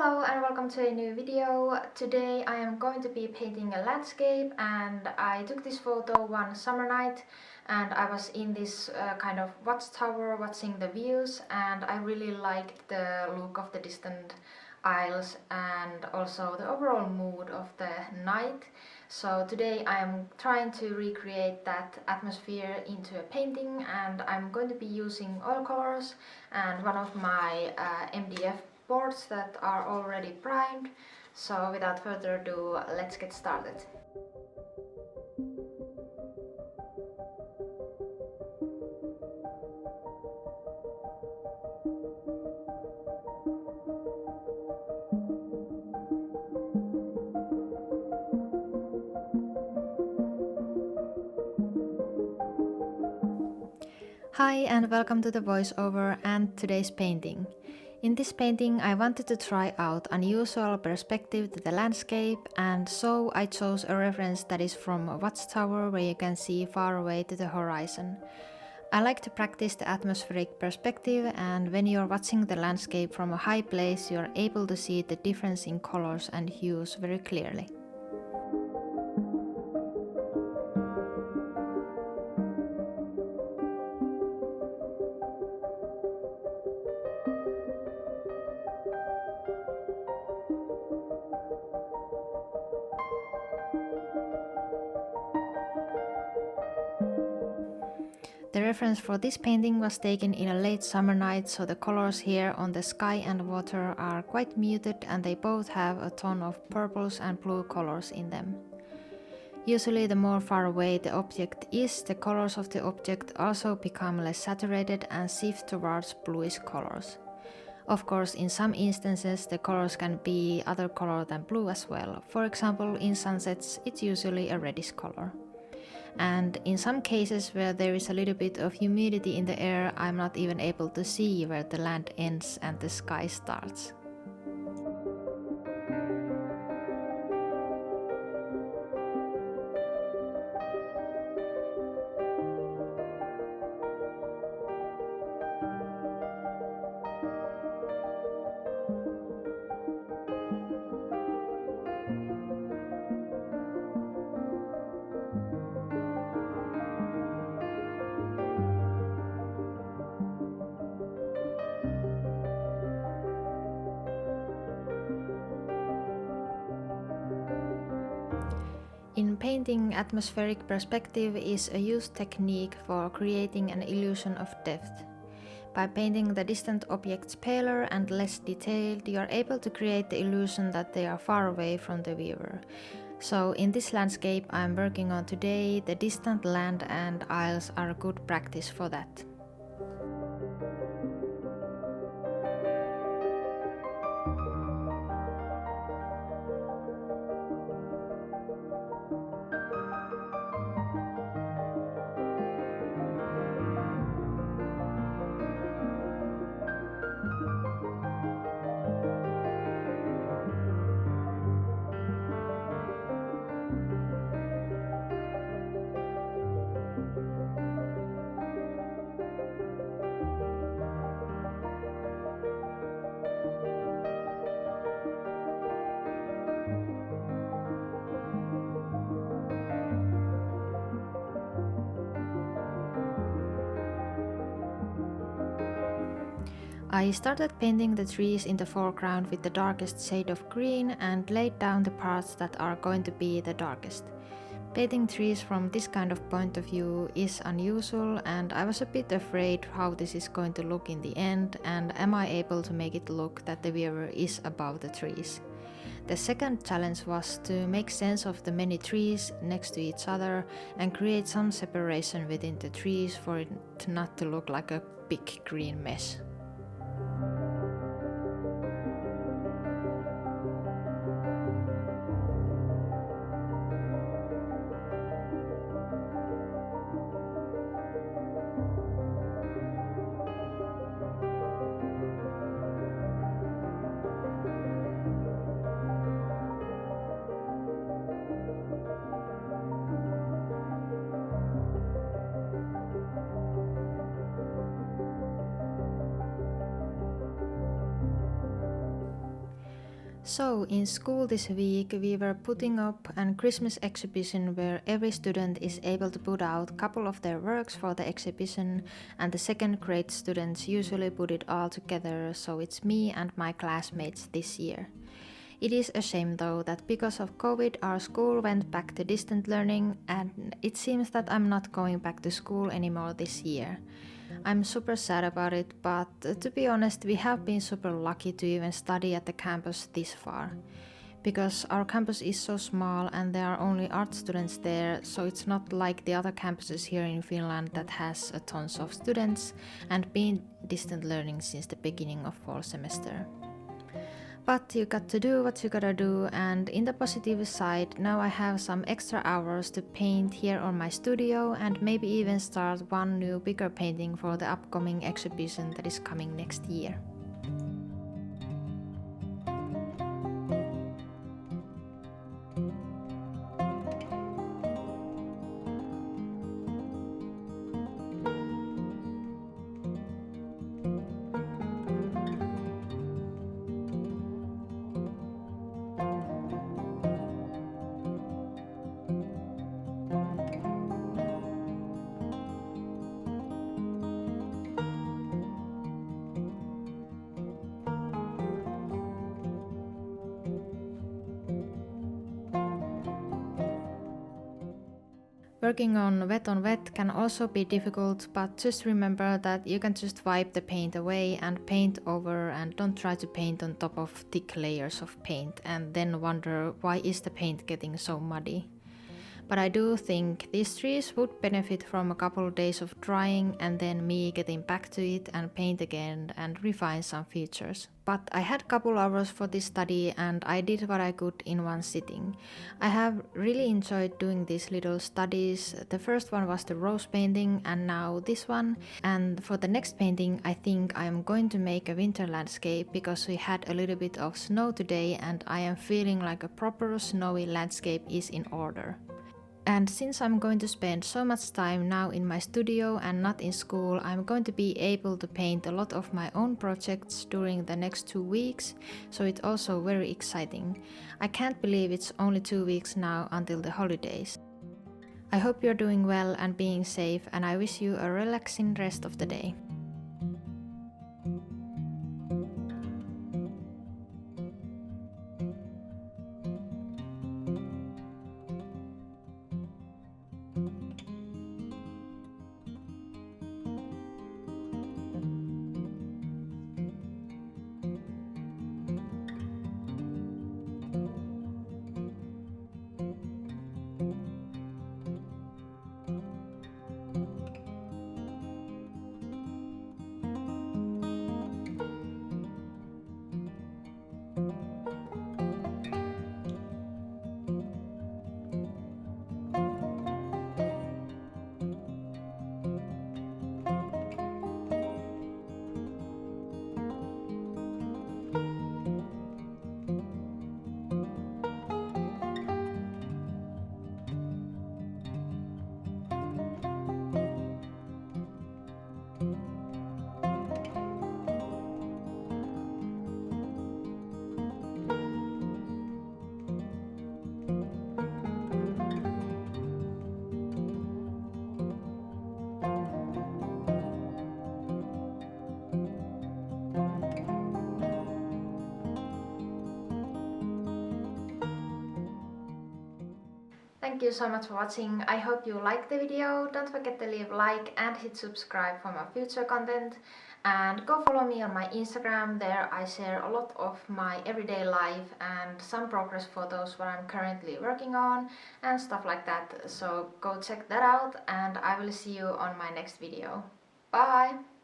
Hello and welcome to a new video. Today I am going to be painting a landscape, and I took this photo one summer night and I was in this kind of watchtower watching the views, and I really liked the look of the distant isles and also the overall mood of the night. So today I am trying to recreate that atmosphere into a painting, and I'm going to be using oil colors and one of my MDF boards that are already primed. So without further ado, let's get started. Hi and welcome to the voiceover and today's painting. In this painting I wanted to try out unusual perspective to the landscape, and so I chose a reference that is from a watchtower where you can see far away to the horizon. I like to practice the atmospheric perspective, and when you're watching the landscape from a high place you're able to see the difference in colors and hues very clearly. The reference for this painting was taken in a late summer night, so the colors here on the sky and water are quite muted, and they both have a tone of purples and blue colors in them. Usually the more far away the object is, the colors of the object also become less saturated and shift towards bluish colors. Of course, in some instances the colors can be other color than blue as well. For example, in sunsets it's usually a reddish color. And in some cases where there is a little bit of humidity in the air, I'm not even able to see where the land ends and the sky starts. In painting, atmospheric perspective is a used technique for creating an illusion of depth. By painting the distant objects paler and less detailed, you are able to create the illusion that they are far away from the viewer. So in this landscape I'm working on today, the distant land and isles are a good practice for that. I started painting the trees in the foreground with the darkest shade of green and laid down the parts that are going to be the darkest. Painting trees from this kind of point of view is unusual, and I was a bit afraid how this is going to look in the end, and am I able to make it look that the viewer is above the trees. The second challenge was to make sense of the many trees next to each other and create some separation within the trees for it not to look like a big green mess. So, in school this week we were putting up an Christmas exhibition where every student is able to put out a couple of their works for the exhibition, and the second grade students usually put it all together, so it's me and my classmates this year. It is a shame though that because of COVID our school went back to distant learning, and it seems that I'm not going back to school anymore this year. I'm super sad about it, but to be honest, we have been super lucky to even study at the campus this far. Because our campus is so small and there are only art students there, so it's not like the other campuses here in Finland that has a tons of students and been distant learning since the beginning of fall semester. But you got to do what you gotta do, and in the positive side, now I have some extra hours to paint here on my studio and maybe even start one new bigger painting for the upcoming exhibition that is coming next year. Working on wet can also be difficult, but just remember that you can just wipe the paint away and paint over, and don't try to paint on top of thick layers of paint and then wonder why is the paint getting so muddy. But I do think these trees would benefit from a couple of days of drying and then me getting back to it and paint again and refine some features. But I had a couple hours for this study and I did what I could in one sitting. I have really enjoyed doing these little studies. The first one was the rose painting and now this one. And for the next painting I think I am going to make a winter landscape because we had a little bit of snow today and I am feeling like a proper snowy landscape is in order. And since I'm going to spend so much time now in my studio and not in school, I'm going to be able to paint a lot of my own projects during the next 2 weeks, so it's also very exciting. I can't believe it's only 2 weeks now until the holidays. I hope you're doing well and being safe, and I wish you a relaxing rest of the day. Thank you so much for watching. I hope you liked the video. Don't forget to leave a like and hit subscribe for my future content. And go follow me on my Instagram. There I share a lot of my everyday life and some progress photos what I'm currently working on and stuff like that. So go check that out and I will see you on my next video. Bye!